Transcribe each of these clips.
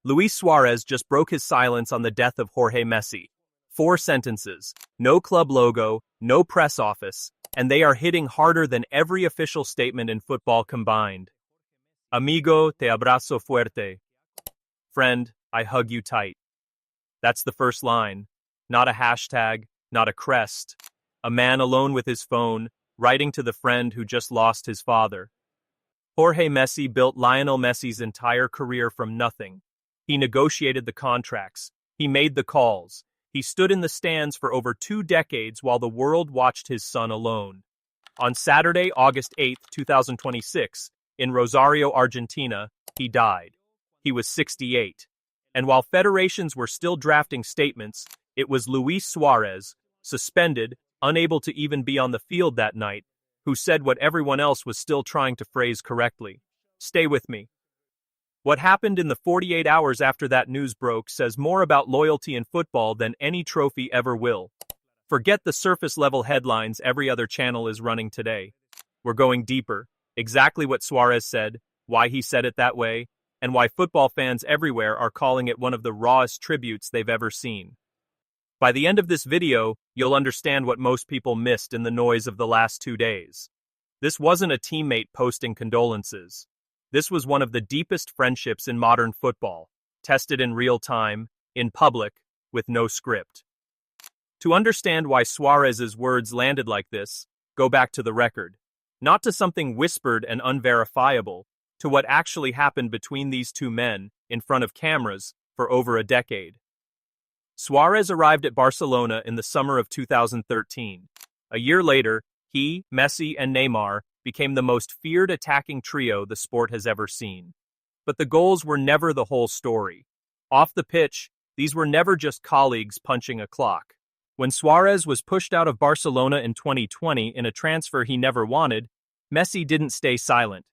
Luis Suarez just broke his silence on the death of Jorge Messi. 4 sentences, no club logo, no press office, and they are hitting harder than every official statement in football combined. Amigo, te abrazo fuerte. Friend, I hug you tight. That's the first line. Not a hashtag, not a crest. A man alone with his phone, writing to the friend who just lost his father. Jorge Messi built Lionel Messi's entire career from nothing. He negotiated the contracts. He made the calls. He stood in the stands for over 2 decades while the world watched his son alone. On Saturday, August 8, 2026, in Rosario, Argentina, he died. He was 68. And while federations were still drafting statements, it was Luis Suarez, suspended, unable to even be on the field that night, who said what everyone else was still trying to phrase correctly. Stay with me. What happened in the 48 hours after that news broke says more about loyalty in football than any trophy ever will. Forget the surface-level headlines every other channel is running today. We're going deeper. Exactly what Suarez said, why he said it that way, and why football fans everywhere are calling it one of the rawest tributes they've ever seen. By the end of this video, you'll understand what most people missed in the noise of the last 2 days. This wasn't a teammate posting condolences. This was one of the deepest friendships in modern football, tested in real time, in public, with no script. To understand why Suarez's words landed like this, go back to the record. Not to something whispered and unverifiable, to what actually happened between these 2 men, in front of cameras, for over a decade. Suarez arrived at Barcelona in the summer of 2013. A year later, he, Messi, and Neymar became the most feared attacking trio the sport has ever seen. But the goals were never the whole story. Off the pitch, these were never just colleagues punching a clock. When Suarez was pushed out of Barcelona in 2020 in a transfer he never wanted, Messi didn't stay silent.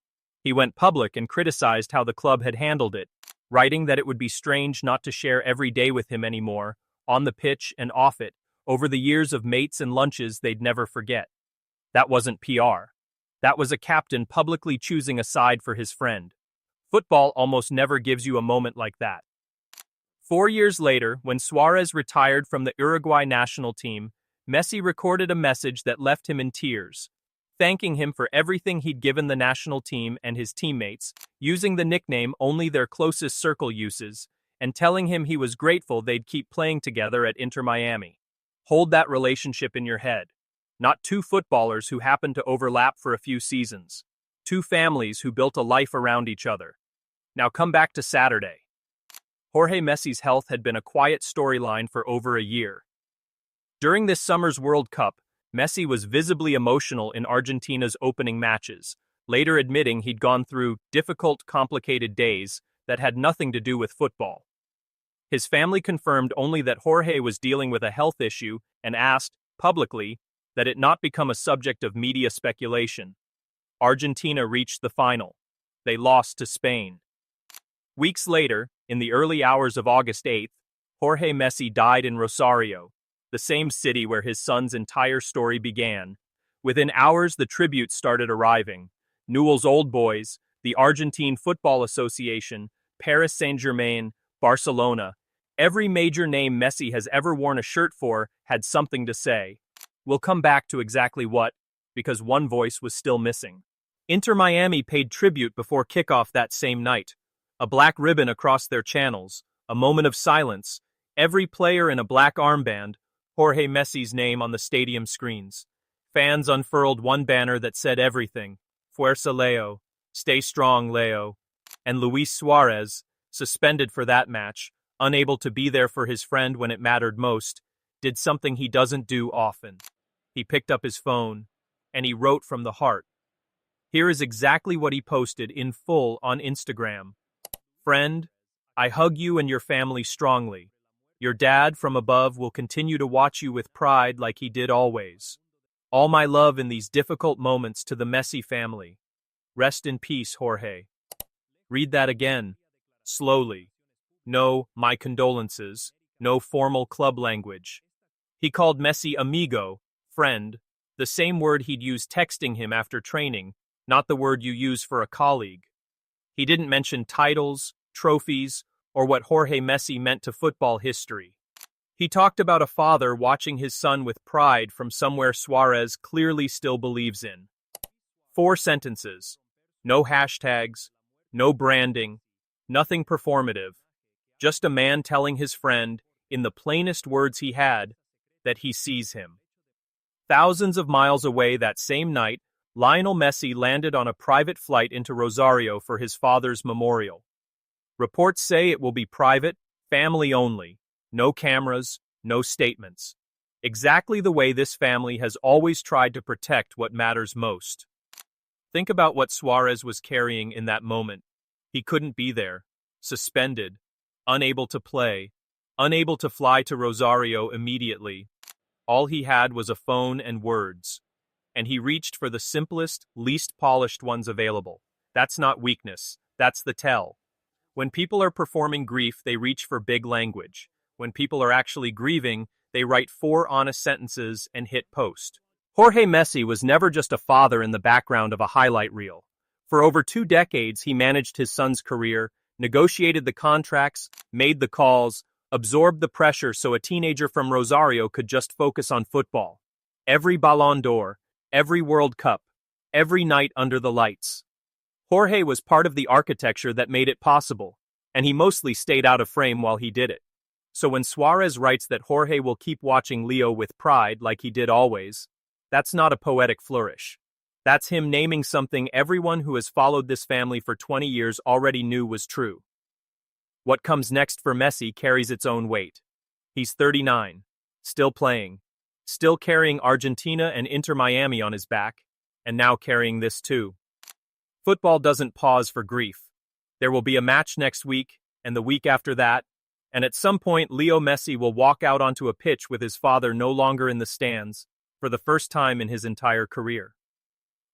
He went public and criticized how the club had handled it, writing that it would be strange not to share every day with him anymore, on the pitch and off it, over the years of mates and lunches they'd never forget. That wasn't PR. That was a captain publicly choosing a side for his friend. Football almost never gives you a moment like that. 4 years later, when Suarez retired from the Uruguay national team, Messi recorded a message that left him in tears, thanking him for everything he'd given the national team and his teammates, using the nickname only their closest circle uses, and telling him he was grateful they'd keep playing together at Inter Miami. Hold that relationship in your head. Not 2 footballers who happened to overlap for a few seasons. 2 families who built a life around each other. Now come back to Saturday. Jorge Messi's health had been a quiet storyline for over a year. During this summer's World Cup, Messi was visibly emotional in Argentina's opening matches, later admitting he'd gone through difficult, complicated days that had nothing to do with football. His family confirmed only that Jorge was dealing with a health issue and asked, publicly, that it not become a subject of media speculation. Argentina reached the final. They lost to Spain. Weeks later, in the early hours of August 8th, Jorge Messi died in Rosario, the same city where his son's entire story began. Within hours, the tributes started arriving. Newell's Old Boys, the Argentine Football Association, Paris Saint-Germain, Barcelona. Every major name Messi has ever worn a shirt for had something to say. We'll come back to exactly what, because one voice was still missing. Inter Miami paid tribute before kickoff that same night. A black ribbon across their channels, a moment of silence, every player in a black armband, Jorge Messi's name on the stadium screens. Fans unfurled one banner that said everything. Fuerza Leo, stay strong Leo. And Luis Suarez, suspended for that match, unable to be there for his friend when it mattered most, did something he doesn't do often. He picked up his phone, and he wrote from the heart. Here is exactly what he posted in full on Instagram. Friend, I hug you and your family strongly. Your dad from above will continue to watch you with pride like he did always. All my love in these difficult moments to the Messi family. Rest in peace, Jorge. Read that again, slowly. No, my condolences, no formal club language. He called Messi amigo, friend, the same word he'd use texting him after training, not the word you use for a colleague. He didn't mention titles, trophies, or what Jorge Messi meant to football history. He talked about a father watching his son with pride from somewhere Suarez clearly still believes in. 4 sentences. No hashtags, no branding, nothing performative. Just a man telling his friend, in the plainest words he had, that he sees him. Thousands of miles away that same night, Lionel Messi landed on a private flight into Rosario for his father's memorial. Reports say it will be private, family only, no cameras, no statements. Exactly the way this family has always tried to protect what matters most. Think about what Suarez was carrying in that moment. He couldn't be there, suspended, unable to play, unable to fly to Rosario immediately. All he had was a phone and words. And he reached for the simplest, least polished ones available. That's not weakness, that's the tell. When people are performing grief, they reach for big language. When people are actually grieving, they write 4 honest sentences and hit post. Jorge Messi was never just a father in the background of a highlight reel. For over 2 decades, he managed his son's career, negotiated the contracts, made the calls, absorbed the pressure so a teenager from Rosario could just focus on football. Every Ballon d'Or, every World Cup, every night under the lights. Jorge was part of the architecture that made it possible, and he mostly stayed out of frame while he did it. So when Suarez writes that Jorge will keep watching Leo with pride like he did always, that's not a poetic flourish. That's him naming something everyone who has followed this family for 20 years already knew was true. What comes next for Messi carries its own weight. He's 39, still playing, still carrying Argentina and Inter Miami on his back, and now carrying this too. Football doesn't pause for grief. There will be a match next week, and the week after that, and at some point Leo Messi will walk out onto a pitch with his father no longer in the stands, for the first time in his entire career.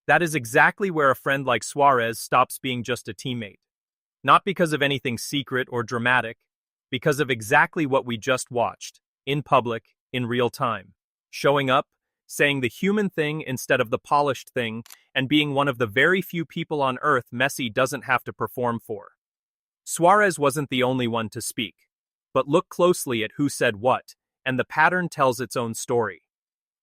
That is exactly where a friend like Suarez stops being just a teammate. Not because of anything secret or dramatic, because of exactly what we just watched, in public, in real time. Showing up, saying the human thing instead of the polished thing, and being one of the very few people on earth Messi doesn't have to perform for. Suarez wasn't the only one to speak. But look closely at who said what, and the pattern tells its own story.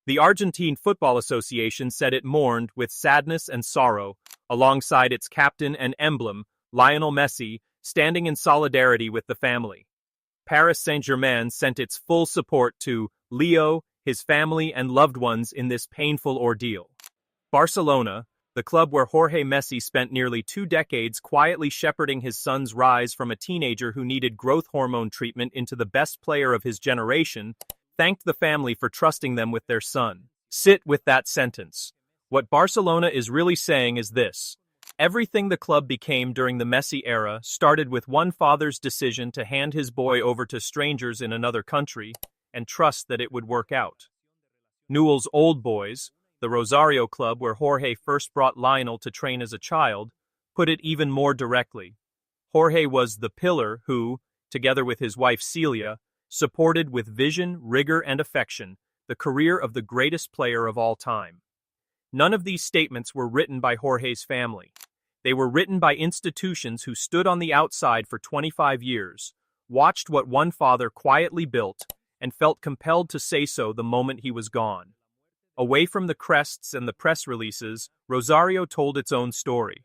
The Argentine Football Association said it mourned with sadness and sorrow, alongside its captain and emblem, Lionel Messi, standing in solidarity with the family. Paris Saint-Germain sent its full support to Leo, his family, and loved ones in this painful ordeal. Barcelona, the club where Jorge Messi spent nearly 2 decades quietly shepherding his son's rise from a teenager who needed growth hormone treatment into the best player of his generation, thanked the family for trusting them with their son. Sit with that sentence. What Barcelona is really saying is this. Everything the club became during the Messi era started with one father's decision to hand his boy over to strangers in another country and trust that it would work out. Newell's Old Boys, the Rosario club where Jorge first brought Lionel to train as a child, put it even more directly. Jorge was the pillar who, together with his wife Celia, supported with vision, rigor, and affection the career of the greatest player of all time. None of these statements were written by Jorge's family. They were written by institutions who stood on the outside for 25 years, watched what one father quietly built, and felt compelled to say so the moment he was gone. Away from the crests and the press releases, Rosario told its own story.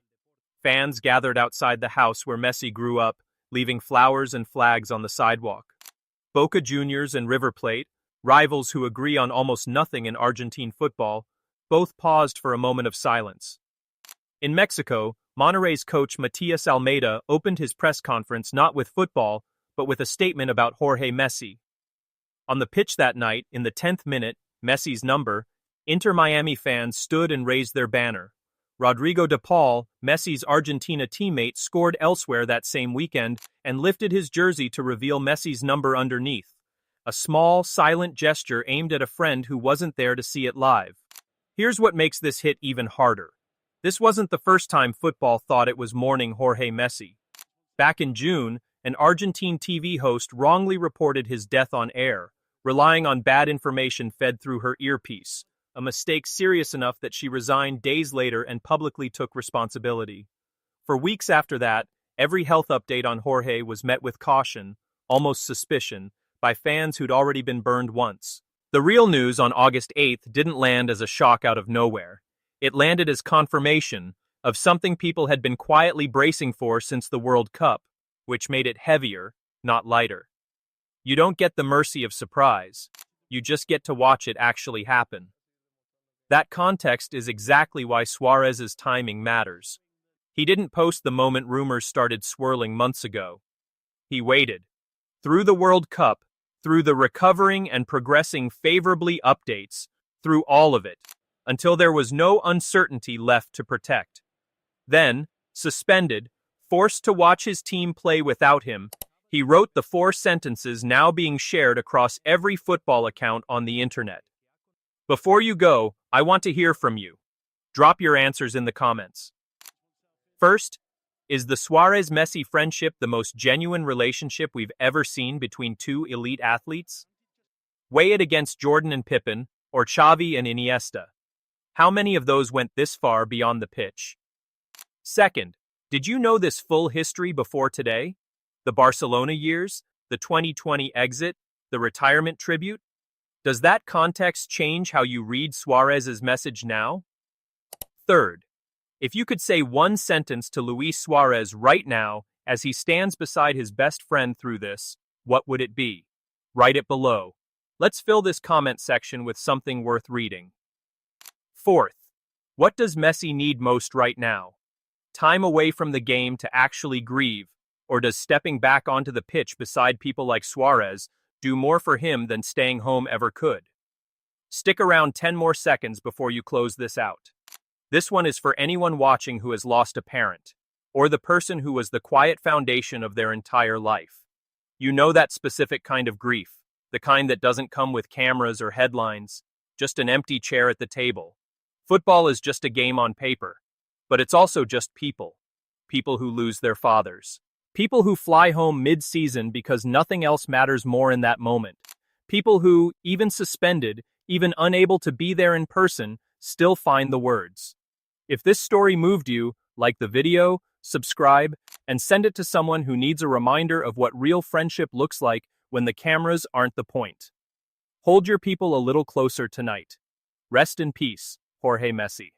Fans gathered outside the house where Messi grew up, leaving flowers and flags on the sidewalk. Boca Juniors and River Plate, rivals who agree on almost nothing in Argentine football, both paused for a moment of silence. In Mexico, Monterrey's coach Matias Almeida opened his press conference not with football, but with a statement about Jorge Messi. On the pitch that night, in the 10th minute, Messi's number, Inter Miami fans stood and raised their banner. Rodrigo de Paul, Messi's Argentina teammate, scored elsewhere that same weekend and lifted his jersey to reveal Messi's number underneath. A small, silent gesture aimed at a friend who wasn't there to see it live. Here's what makes this hit even harder. This wasn't the first time football thought it was mourning Jorge Messi. Back in June, an Argentine TV host wrongly reported his death on air, relying on bad information fed through her earpiece, a mistake serious enough that she resigned days later and publicly took responsibility. For weeks after that, Every health update on Jorge was met with caution, almost suspicion, by fans who'd already been burned once. The real news on August 8th didn't land as a shock out of nowhere. It landed as confirmation of something people had been quietly bracing for since the World Cup, which made it heavier, not lighter. You don't get the mercy of surprise. You just get to watch it actually happen. That context is exactly why Suarez's timing matters. He didn't post the moment rumors started swirling months ago. He waited. Through the World Cup, through the recovering and progressing favorably updates, through all of it, until there was no uncertainty left to protect. Then, suspended, forced to watch his team play without him, he wrote the 4 sentences now being shared across every football account on the internet. Before you go, I want to hear from you. Drop your answers in the comments. First, is the Suarez-Messi friendship the most genuine relationship we've ever seen between 2 elite athletes? Weigh it against Jordan and Pippen, or Xavi and Iniesta. How many of those went this far beyond the pitch? Second, did you know this full history before today? The Barcelona years, the 2020 exit, the retirement tribute? Does that context change how you read Suarez's message now? Third, if you could say one sentence to Luis Suarez right now as he stands beside his best friend through this, what would it be? Write it below. Let's fill this comment section with something worth reading. Fourth, what does Messi need most right now? Time away from the game to actually grieve, or does stepping back onto the pitch beside people like Suarez do more for him than staying home ever could? Stick around 10 more seconds before you close this out. This one is for anyone watching who has lost a parent, or the person who was the quiet foundation of their entire life. You know that specific kind of grief, the kind that doesn't come with cameras or headlines, just an empty chair at the table. Football is just a game on paper, but it's also just people. People who lose their fathers. People who fly home mid-season because nothing else matters more in that moment. People who, even suspended, even unable to be there in person, still find the words. If this story moved you, like the video, subscribe, and send it to someone who needs a reminder of what real friendship looks like when the cameras aren't the point. Hold your people a little closer tonight. Rest in peace, Jorge Messi.